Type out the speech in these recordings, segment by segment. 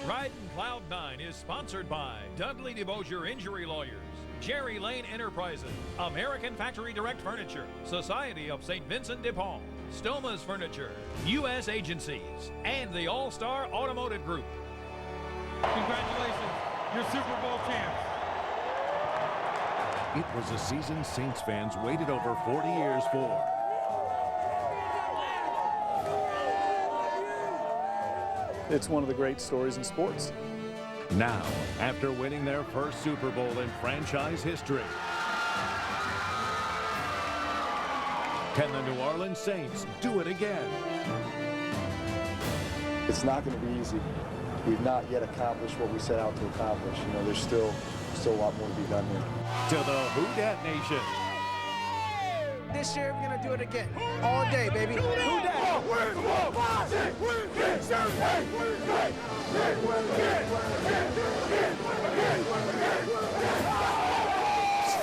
Riding Cloud 9 is sponsored by Dudley DeBosier Injury Lawyers, Jerry Lane Enterprises, American Factory Direct Furniture, Society of St. Vincent de Paul, Stoma's Furniture, U.S. Agencies, and the All-Star Automotive Group. Congratulations, you're Super Bowl champs. It was a season Saints fans waited over 40 years for. It's one of the great stories in sports. Now, after winning their first Super Bowl in franchise history, can the New Orleans Saints do it again? It's not going to be easy. We've not yet accomplished what we set out to accomplish. You know, there's still a lot more to be done here. To the Who Dat Nation. This year we're gonna do it again. All day, baby. Who dat?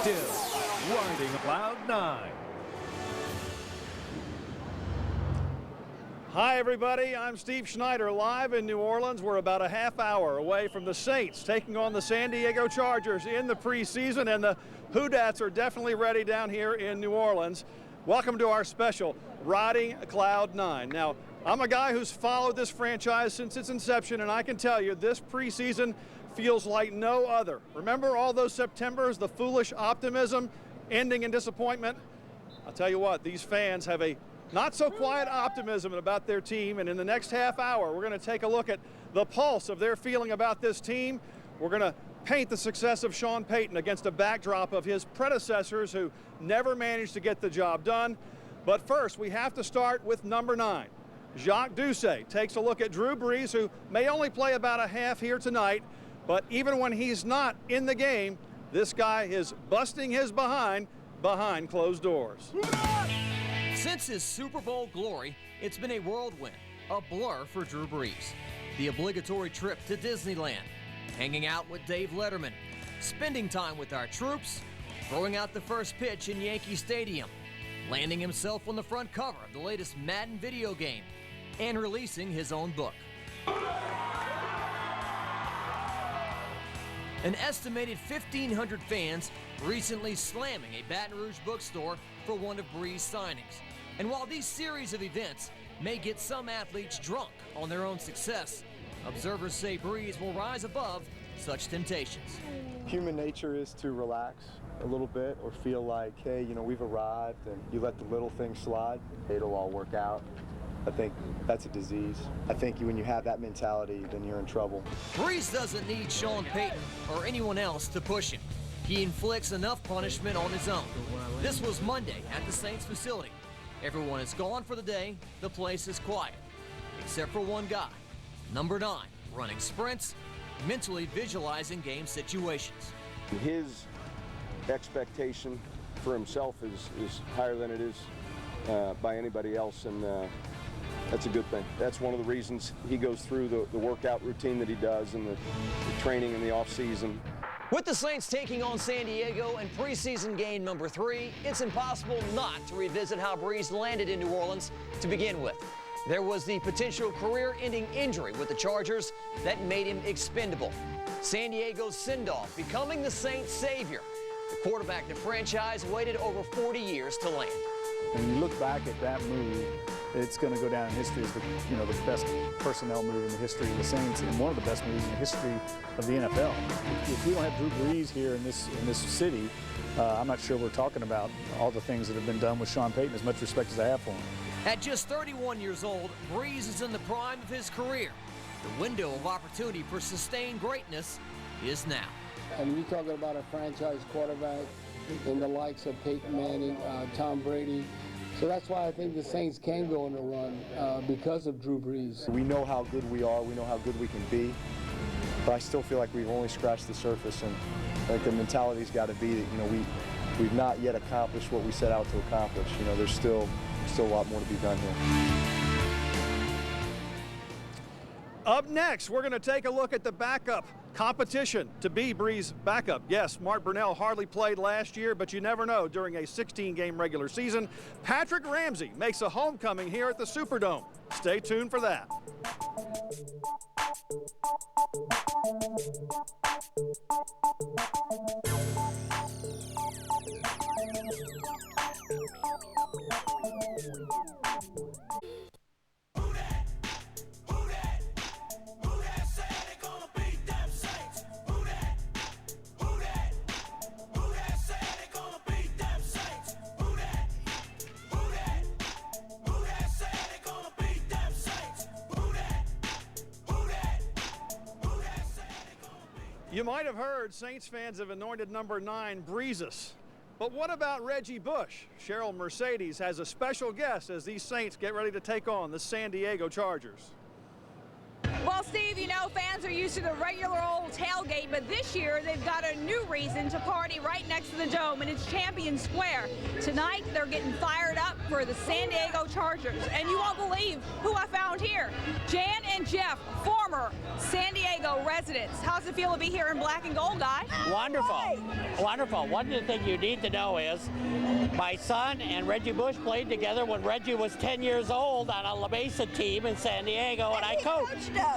Still riding Cloud 9. Hi, everybody. I'm Steve Schneider, live in New Orleans. We're about a half hour away from the Saints taking on the San Diego Chargers in the preseason, and the Who Dats are definitely ready down here in New Orleans. Welcome to our special Riding Cloud 9. Now, I'm a guy who's followed this franchise since its inception, and I can tell you this preseason feels like no other. Remember all those Septembers, the foolish optimism ending in disappointment? I'll tell you what, these fans have a not so quiet optimism about their team, and in the next half hour, we're going to take a look at the pulse of their feeling about this team. We're going to paint the success of Sean Payton against a backdrop of his predecessors who never managed to get the job done. But first, we have to start with number 9. Jacques Doucet takes a look at Drew Brees, who may only play about a half here tonight, but even when he's not in the game, this guy is busting his behind closed doors. Since his Super Bowl glory, it's been a whirlwind, a blur for Drew Brees. The obligatory trip to Disneyland, hanging out with Dave Letterman, spending time with our troops, throwing out the first pitch in Yankee Stadium, landing himself on the front cover of the latest Madden video game, and releasing his own book. An estimated 1,500 fans recently slamming a Baton Rouge bookstore for one of Brees' signings. And while these series of events may get some athletes drunk on their own success, observers say Brees will rise above such temptations. Human nature is to relax a little bit or feel like, hey, you know, we've arrived, and you let the little things slide, it'll all work out. I think that's a disease. I think when you have that mentality, then you're in trouble. Brees doesn't need Sean Payton or anyone else to push him. He inflicts enough punishment on his own. This was Monday at the Saints facility. Everyone is gone for the day. The place is quiet, except for one guy, number 9, running sprints, mentally visualizing game situations. His expectation for himself is higher than it is by anybody else, and that's a good thing. That's one of the reasons he goes through the workout routine that he does and the training in the off season. With the Saints taking on San Diego in preseason game number 3, it's impossible not to revisit how Brees landed in New Orleans to begin with. There was the potential career-ending injury with the Chargers that made him expendable. San Diego's send-off becoming the Saints' savior. The quarterback the franchise waited over 40 years to land. When you look back at that move, it's going to go down in history as the best personnel move in the history of the Saints, and one of the best moves in the history of the NFL. If we don't have Drew Brees here in this city, I'm not sure we're talking about all the things that have been done with Sean Payton, as much respect as I have for him. At just 31 years old, Brees is in the prime of his career. The window of opportunity for sustained greatness is now. And you're talking about a franchise quarterback in the likes of Peyton Manning, Tom Brady. So that's why I think the Saints can go on a run because of Drew Brees. We know how good we are, we know how good we can be, but I still feel like we've only scratched the surface, and like the mentality's got to be that, you know, we've not yet accomplished what we set out to accomplish. You know, there's still a lot more to be done here. Up next, we're going to take a look at the backup competition to be Brees' backup. Yes, Mark Brunell hardly played last year, but you never know during a 16-game regular season. Patrick Ramsey makes a homecoming here at the Superdome. Stay tuned for that. You might have heard Saints fans have anointed number 9 Breezes. But what about Reggie Bush? Cheryl Mercedes has a special guest as these Saints get ready to take on the San Diego Chargers. Well, Steve, you know, fans are used to the regular old tailgate, but this year they've got a new reason to party right next to the Dome, and it's Champion Square. Tonight, they're getting fired up for the San Diego Chargers, and you won't believe who I found here. Jan and Jeff, former San Diego residents. How's it feel to be here in black and gold, guy? Wonderful. Wonderful. One of the things you need to know is my son and Reggie Bush played together when Reggie was 10 years old on a La Mesa team in San Diego, and I coached them.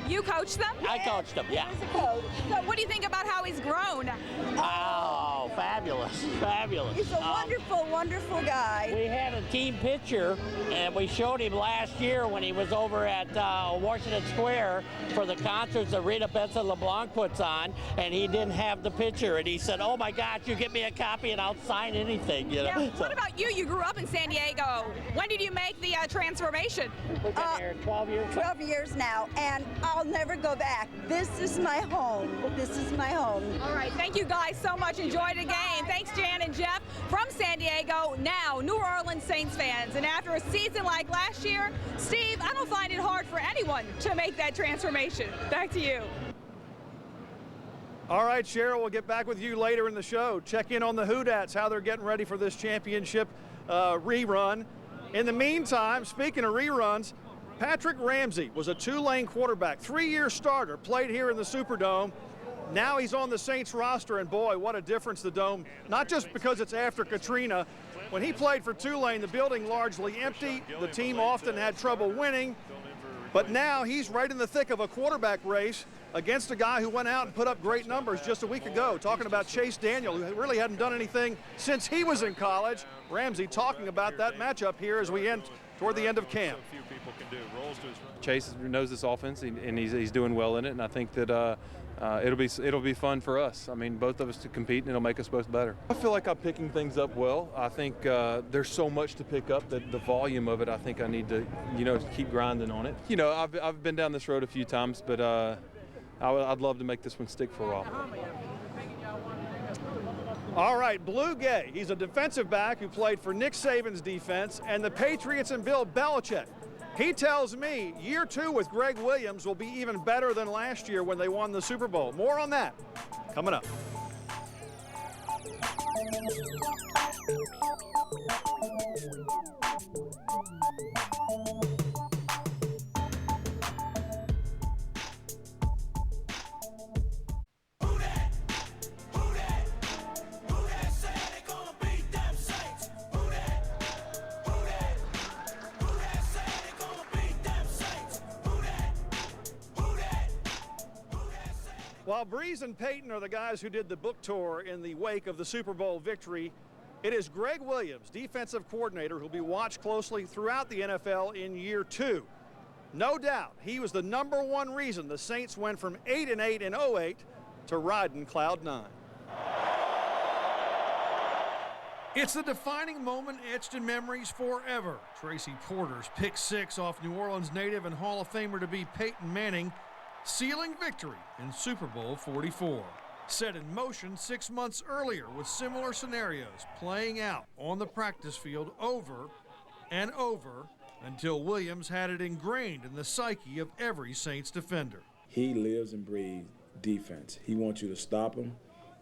You coached them? I coached him, yeah. So what do you think about how he's grown? Oh, fabulous, fabulous. He's a wonderful, wonderful guy. We had a team picture, and we showed him last year when he was over at Washington Square for the concerts that Rita Benson LeBlanc puts on, and he didn't have the picture, and he said, oh my God, you get me a copy and I'll sign anything, you know. Yeah. What about you? You grew up in San Diego. When did you make the transformation? We've been here 12 years. 12 years now, and I'll never go back. This is my home. This is my home. All right, thank you guys so much. Enjoy the game. Thanks, Jan and Jeff from San Diego, now New Orleans Saints fans. And after a season like last year, Steve, I don't find it hard for anyone to make that transformation. Back to you. All right, Cheryl, we'll get back with you later in the show. Check in on the Houdats, how they're getting ready for this championship rerun. In the meantime, speaking of reruns, Patrick Ramsey was a Tulane quarterback, 3-year starter, played here in the Superdome. Now he's on the Saints roster, and boy, what a difference the Dome, not just because it's after Katrina. When he played for Tulane, the building largely empty. The team often had trouble winning, but now he's right in the thick of a quarterback race against a guy who went out and put up great numbers just a week ago, talking about Chase Daniel, who really hadn't done anything since he was in college. Ramsey talking about that matchup here as we end toward the end of camp. Chase knows this offense, and he's doing well in it, and I think that it'll be fun for us. I mean, both of us to compete, and it'll make us both better. I feel like I'm picking things up well. I think there's so much to pick up that the volume of it, I think I need to, keep grinding on it. I've been down this road a few times, but I'd love to make this one stick for a while. All right, Blue Gay. He's a defensive back who played for Nick Saban's defense and the Patriots and Bill Belichick. He tells me year 2 with Greg Williams will be even better than last year when they won the Super Bowl. More on that coming up. While Breeze and Peyton are the guys who did the book tour in the wake of the Super Bowl victory, it is Greg Williams, defensive coordinator, who'll be watched closely throughout the NFL in year 2. No doubt, he was the #1 reason the Saints went from 8-8 in 08 to riding cloud 9. It's the defining moment etched in memories forever. Tracy Porter's pick 6 off New Orleans native and Hall of Famer to be Peyton Manning, sealing victory in Super Bowl 44. Set in motion 6 months earlier with similar scenarios playing out on the practice field over and over until Williams had it ingrained in the psyche of every Saints defender. He lives and breathes defense. He wants you to stop him.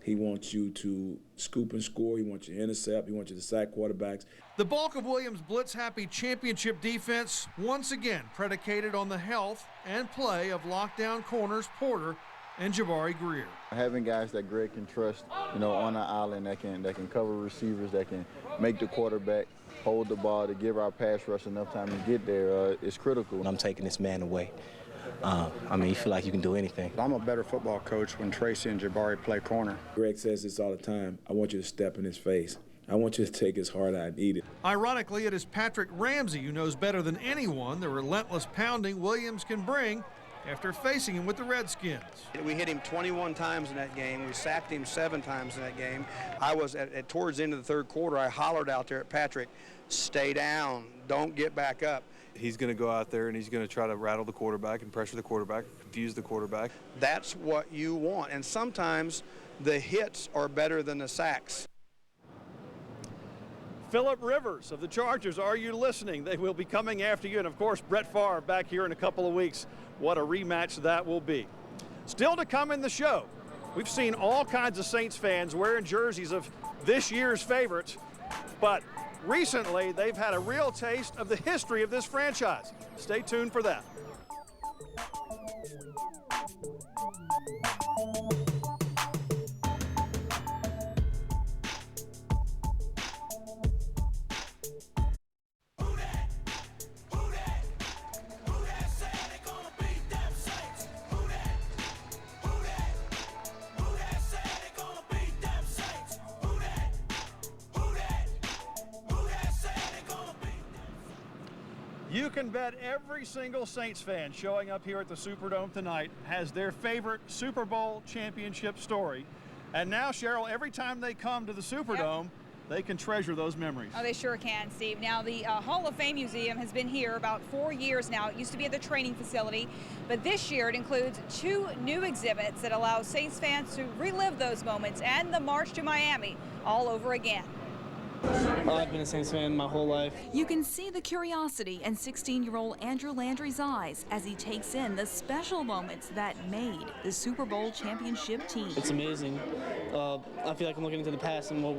He wants you to scoop and score. He wants you to intercept. He wants you to sack quarterbacks. The bulk of Williams' blitz-happy championship defense once again predicated on the health and play of lockdown corners Porter and Jabari Greer. Having guys that Greg can trust, on the island that can cover receivers, that can make the quarterback hold the ball to give our pass rush enough time to get there is critical. I'm taking this man away. You feel like you can do anything. I'm a better football coach when Tracy and Jabari play corner. Greg says this all the time. I want you to step in his face. I want you to take his heart out and eat it. Ironically, it is Patrick Ramsey who knows better than anyone the relentless pounding Williams can bring after facing him with the Redskins. We hit him 21 times in that game. We sacked him 7 times in that game. I was towards the end of the third quarter, I hollered out there at Patrick, stay down, don't get back up. he's going to go out there and he's going to try to rattle the quarterback and pressure the quarterback, confuse the quarterback. That's what you want, and sometimes the hits are better than the sacks. Phillip Rivers of the Chargers, are you listening? They will be coming after you. And, of course, Brett Favre back here in a couple of weeks. What a rematch that will be. Still to come in the show, we've seen all kinds of Saints fans wearing jerseys of this year's favorites. But recently, they've had a real taste of the history of this franchise. Stay tuned for that. You can bet every single Saints fan showing up here at the Superdome tonight has their favorite Super Bowl championship story. And now, Cheryl, every time they come to the Superdome, they can treasure those memories. Oh, they sure can, Steve. Now, the Hall of Fame Museum has been here about 4 years now. It used to be at the training facility, but this year it includes 2 new exhibits that allow Saints fans to relive those moments and the march to Miami all over again. I've been a Saints fan my whole life. You can see the curiosity in 16-year-old Andrew Landry's eyes as he takes in the special moments that made the Super Bowl championship team. It's amazing. I feel like I'm looking into the past and what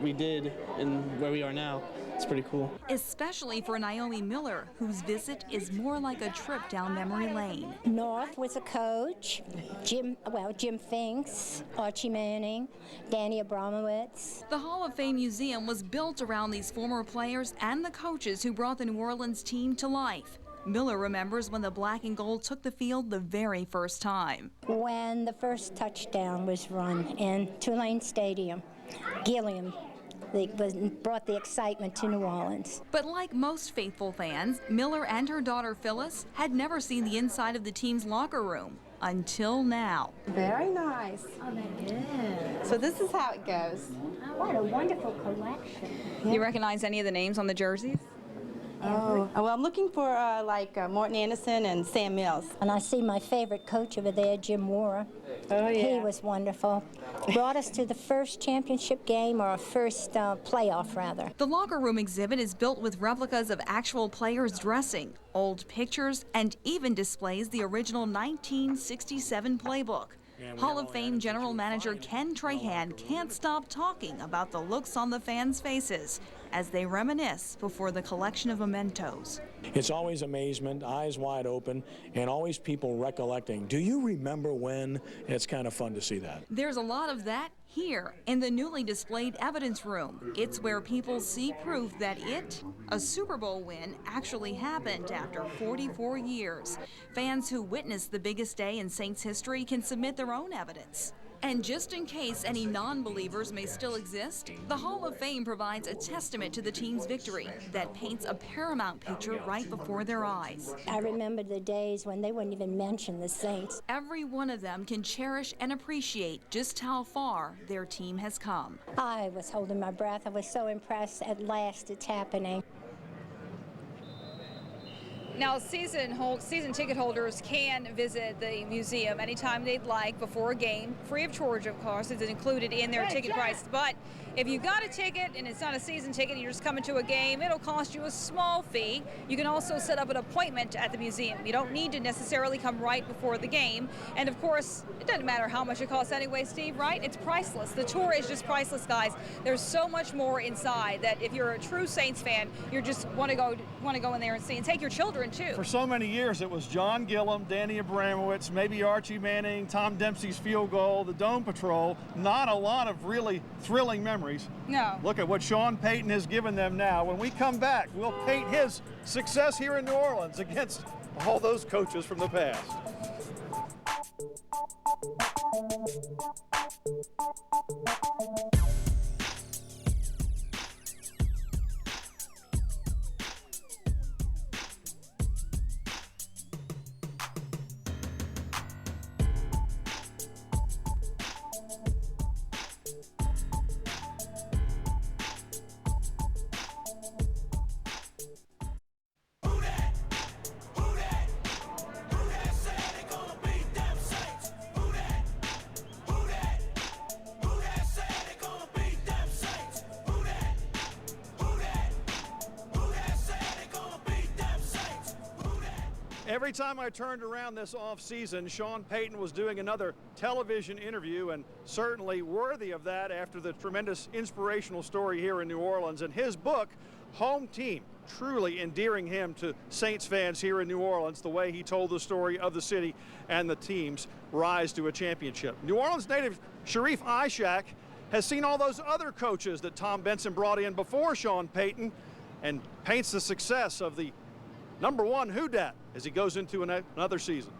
we did and where we are now. It's pretty cool. Especially for Naomi Miller, whose visit is more like a trip down memory lane. North was a coach, Jim Finks, Archie Manning, Danny Abramowitz. The Hall of Fame Museum was built around these former players and the coaches who brought the New Orleans team to life. Miller remembers when the black and gold took the field the very first time. When the first touchdown was run in Tulane Stadium, Gilliam brought the excitement to New Orleans. But like most faithful fans, Miller and her daughter Phyllis had never seen the inside of the team's locker room until now. Very nice. Oh, that is. So this is how it goes. What a wonderful collection. You recognize any of the names on the jerseys? Oh, well, I'm looking for Morton Anderson and Sam Mills. And I see my favorite coach over there, Jim Mora. Oh, yeah. He was wonderful. Brought us to the first championship game, or a first playoff, rather. The locker room exhibit is built with replicas of actual players dressing, old pictures, and even displays the original 1967 playbook. Hall of Fame General Manager Ken Trahan can't stop talking about the looks on the fans' faces as they reminisce before the collection of mementos. It's always amazement, eyes wide open, and always people recollecting. Do you remember when? It's kind of fun to see that. There's a lot of that here in the newly displayed evidence room. It's where people see proof that a Super Bowl win, actually happened after 44 years. Fans who witnessed the biggest day in Saints history can submit their own evidence. And just in case any non-believers may still exist, the Hall of Fame provides a testament to the team's victory that paints a paramount picture right before their eyes. I remember the days when they wouldn't even mention the Saints. Every one of them can cherish and appreciate just how far their team has come. I was holding my breath. I was so impressed. At last, it's happening. Now, season ticket holders can visit the museum anytime they'd like before a game, free of charge, of course. It's included in their ticket price. But if you got a ticket and it's not a season ticket, you're just coming to a game, it'll cost you a small fee. You can also set up an appointment at the museum. You don't need to necessarily come right before the game. And of course, it doesn't matter how much it costs anyway, Steve, right? It's priceless. The tour is just priceless, guys. There's so much more inside that if you're a true Saints fan, you just want to go in there and see, and take your children too. For so many years, it was John Gillum, Danny Abramowitz, maybe Archie Manning, Tom Dempsey's field goal, the Dome Patrol. Not a lot of really thrilling memories. No. Look at what Sean Payton has given them now. When we come back, we'll paint his success here in New Orleans against all those coaches from the past. Every time I turned around this offseason, Sean Payton was doing another television interview, and certainly worthy of that after the tremendous inspirational story here in New Orleans. And his book, Home Team, truly endearing him to Saints fans here in New Orleans, the way he told the story of the city and the team's rise to a championship. New Orleans native Sharif Ishak has seen all those other coaches that Tom Benson brought in before Sean Payton and paints the success of the #1 Who Dat as he goes into another season.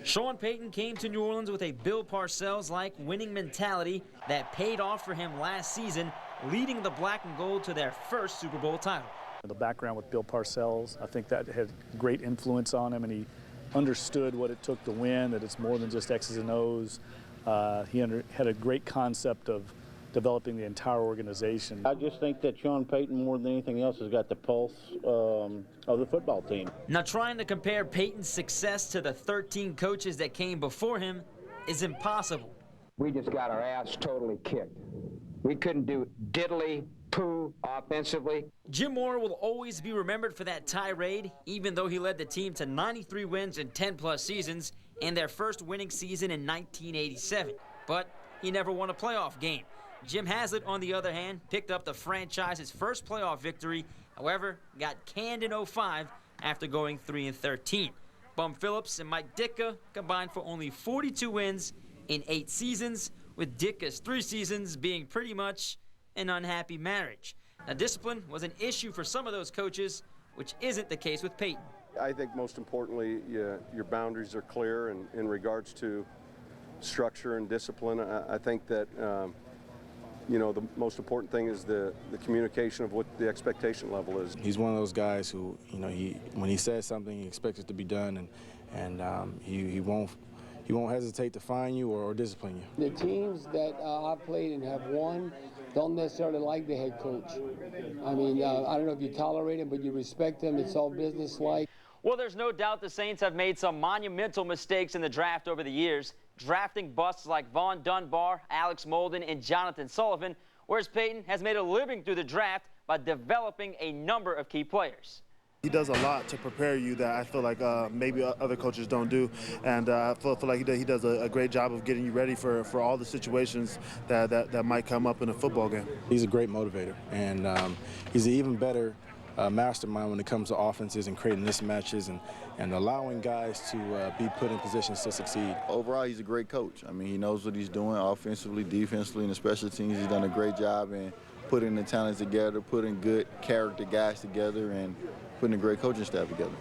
Sean Payton came to New Orleans with a Bill Parcells-like winning mentality that paid off for him last season, leading the black and gold to their first Super Bowl title. The background with Bill Parcells, I think that had great influence on him, and he understood what it took to win, that it's more than just X's and O's. He had a great concept of developing the entire organization. I just think that Sean Payton, more than anything else, has got the pulse of the football team. Now, trying to compare Payton's success to the 13 coaches that came before him is impossible. We just got our ass totally kicked. We couldn't do diddly poo offensively. Jim Mora will always be remembered for that tirade, even though he led the team to 93 wins in 10-plus seasons and their first winning season in 1987. But he never won a playoff game. Jim Haslett, on the other hand, picked up the franchise's first playoff victory, however, got canned in 05 after going 3-13. Bum Phillips and Mike Ditka combined for only 42 wins in 8 seasons, with Ditka's 3 seasons being pretty much an unhappy marriage. Now, discipline was an issue for some of those coaches, which isn't the case with Payton. I think most importantly, your boundaries are clear in regards to structure and discipline. I think that you know, the most important thing is the communication of what the expectation level is. He's one of those guys who, you know, when he says something, he expects it to be done, and he won't hesitate to fine you or discipline you. The teams that I've played and have won don't necessarily like the head coach. I mean, I don't know if you tolerate him, but you respect him. It's all business-like. Well, there's no doubt the Saints have made some monumental mistakes in the draft over the years, drafting busts like Vaughn Dunbar, Alex Molden, and Jonathan Sullivan, whereas Payton has made a living through the draft by developing a number of key players. He does a lot to prepare you that I feel like maybe other coaches don't do, and I feel like he does a great job of getting you ready for all the situations that might come up in a football game. He's a great motivator, and he's an even better mastermind when it comes to offenses and creating mismatches and allowing guys to be put in positions to succeed. Overall, he's a great coach. I mean, he knows what he's doing offensively, defensively, and the special teams. He's done a great job in putting the talents together, putting good character guys together, and putting a great coaching staff together.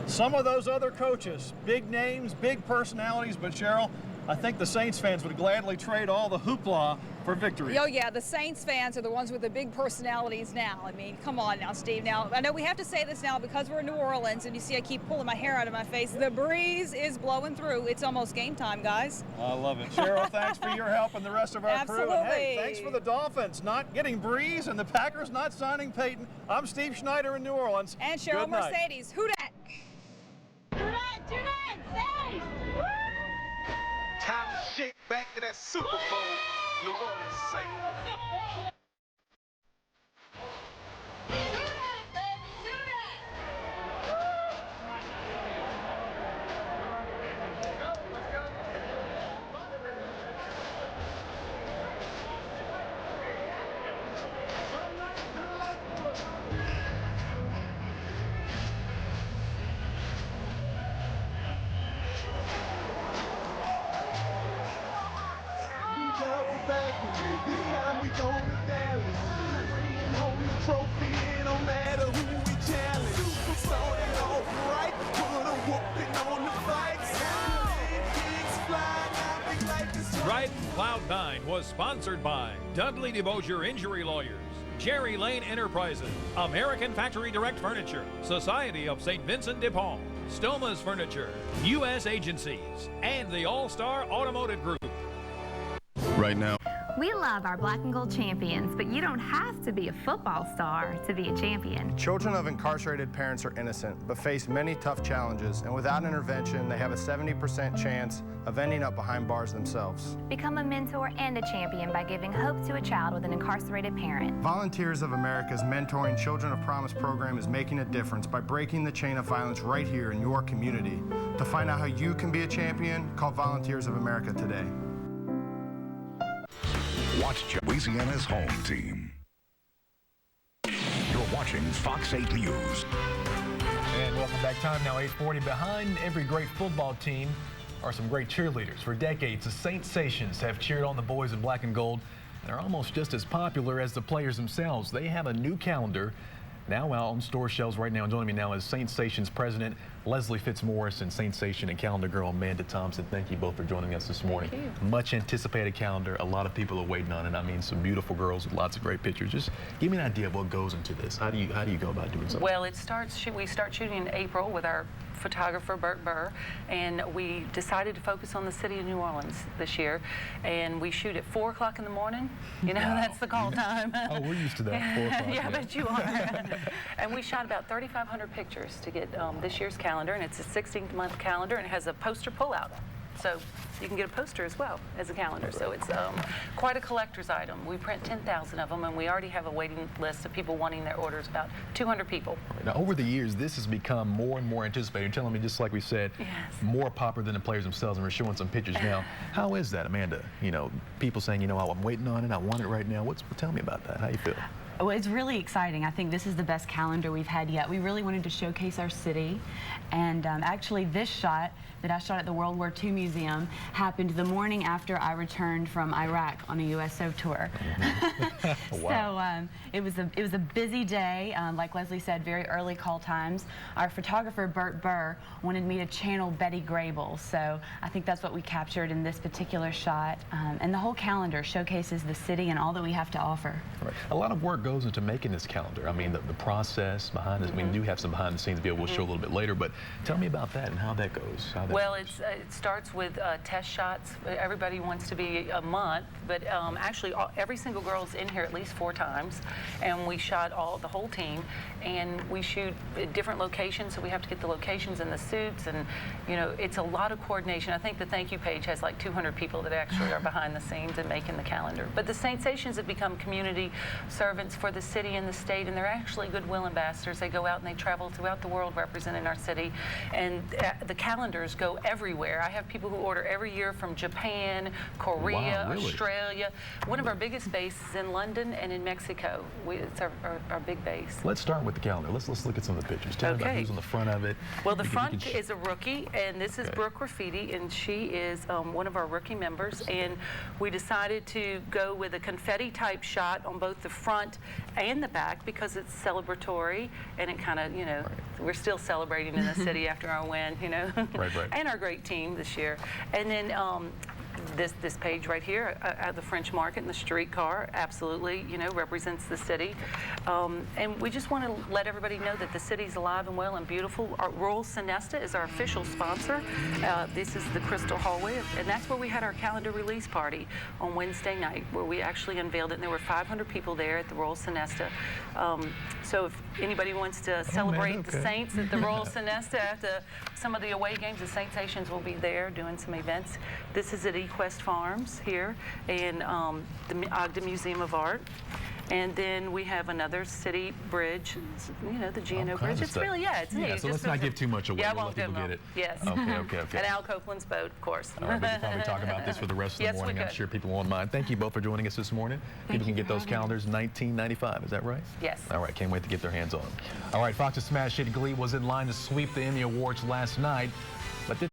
Some of those other coaches, big names, big personalities, but Cheryl, I think the Saints fans would gladly trade all the hoopla for victory. Oh, yeah, the Saints fans are the ones with the big personalities now. I mean, come on now, Steve. Now, I know we have to say this now because we're in New Orleans, and you see I keep pulling my hair out of my face. The breeze is blowing through. It's almost game time, guys. I love it. Cheryl, thanks for your help and the rest of our crew. And hey, thanks for the Dolphins not getting Breeze and the Packers not signing Payton. I'm Steve Schneider in New Orleans. And Cheryl Mercedes. Who dat? Time to shake back to that Super Bowl. New Orleans Saints. Ride Cloud 9 was sponsored by Dudley DeBosier Injury Lawyers, Jerry Lane Enterprises, American Factory Direct Furniture, Society of St. Vincent de Paul, Stoma's Furniture, U.S. Agencies, and the All-Star Automotive Group. Right now, We love our black and gold champions, but you don't have to be a football star to be a champion. Children of incarcerated parents are innocent, but face many tough challenges, and without intervention, they have a 70% chance of ending up behind bars themselves. Become a mentor and a champion by giving hope to a child with an incarcerated parent. Volunteers of America's Mentoring Children of Promise program is making a difference by breaking the chain of violence right here in your community. To find out how you can be a champion, call Volunteers of America today. Watch Louisiana's home team. You're watching Fox 8 News. And welcome back. Time now 8:40. Behind every great football team are some great cheerleaders. For decades, the Saints have cheered on the boys in black and gold, and are almost just as popular as the players themselves. They have a new calendar now out on store shelves right now. And joining me now is Saints president Leslie Fitzmaurice and Saints and calendar girl Amanda Thompson. Thank you both for joining us this morning. Thank you. Much anticipated calendar. A lot of people are waiting on it. I mean, some beautiful girls with lots of great pictures. Just give me an idea of what goes into this. How do you go about doing something? Well, we start shooting in April with our photographer Bert Burr, and we decided to focus on the city of New Orleans this year, and we shoot at 4 o'clock in the morning. You know, that's the call time. Oh, we're used to that. 4 o'clock. Yeah, I bet you are. And we shot about 3,500 pictures to get this year's calendar, and it's a 16-month calendar, and it has a poster pullout. So you can get a poster as well as a calendar. So it's quite a collector's item. We print 10,000 of them, and we already have a waiting list of people wanting their orders, about 200 people. Now, over the years, this has become more and more anticipated. You're telling me, just like we said, yes, more popular than the players themselves, and we're showing some pictures now. How is that, Amanda? You know, people saying, you know, I'm waiting on it, I want it right now. Tell me about that. How you feel? Well, it's really exciting. I think this is the best calendar we've had yet. We really wanted to showcase our city, and actually this shot that I shot at the World War II Museum happened the morning after I returned from Iraq on a USO tour. Wow. So it was a busy day. Like Leslie said, very early call times. Our photographer Bert Burr wanted me to channel Betty Grable, so I think that's what we captured in this particular shot. And the whole calendar showcases the city and all that we have to offer. Right. A lot of work goes into making this calendar. I mean, the process behind it. I mean, we do have some behind the scenes video we'll show a little bit later, but tell me about that and how that goes. Well, it starts with test shots. Everybody wants to be a month, but actually every single girl's in here at least 4 times, and we shot the whole team, and we shoot at different locations, so we have to get the locations and the suits, and you know, it's a lot of coordination. I think the thank you page has like 200 people that actually are behind the scenes and making the calendar. But the Saints have become community servants for the city and the state, and they're actually goodwill ambassadors. They go out and they travel throughout the world representing our city, and the calendars go everywhere. I have people who order every year from Japan, Korea, wow, really? Australia. One of our biggest bases is in London and in Mexico. It's our big base. Let's start with the calendar. Let's look at some of the pictures. Tell me about who's on the front of it. Well, the front is a rookie, and this is Brooke Graffiti, and she is one of our rookie members, and we decided to go with a confetti-type shot on both the front and the back because it's celebratory, and it kind of, you know, we're still celebrating in the city after our win, you know, and our great team this year. And then this page right here, the French Market and the streetcar, absolutely, you know, represents the city. And we just want to let everybody know that the city's alive and well and beautiful. Our Royal Sonesta is our official sponsor. This is the Crystal Hallway, and that's where we had our calendar release party on Wednesday night, where we actually unveiled it, and there were 500 people there at the Royal Sonesta. So if anybody wants to celebrate the Saints at the Royal Sonesta after some of the away games, the Saints will be there doing some events. This is at Equest Farms here and the Ogden Museum of Art. And then we have another city bridge, you know, the G&O Bridge. It's really, it's neat. Yeah, so let's not give too much away. Yeah, we'll let people get it. Yes. Okay. And Al Copeland's boat, of course. All right, we could probably talk about this for the rest of the morning. I'm sure people won't mind. Thank you both for joining us this morning. People can get those calendars $19.95. Is that right? Yes. All right, can't wait to get their hands on them. All right, Fox's Smash Hit Glee was in line to sweep the Emmy Awards last night, but this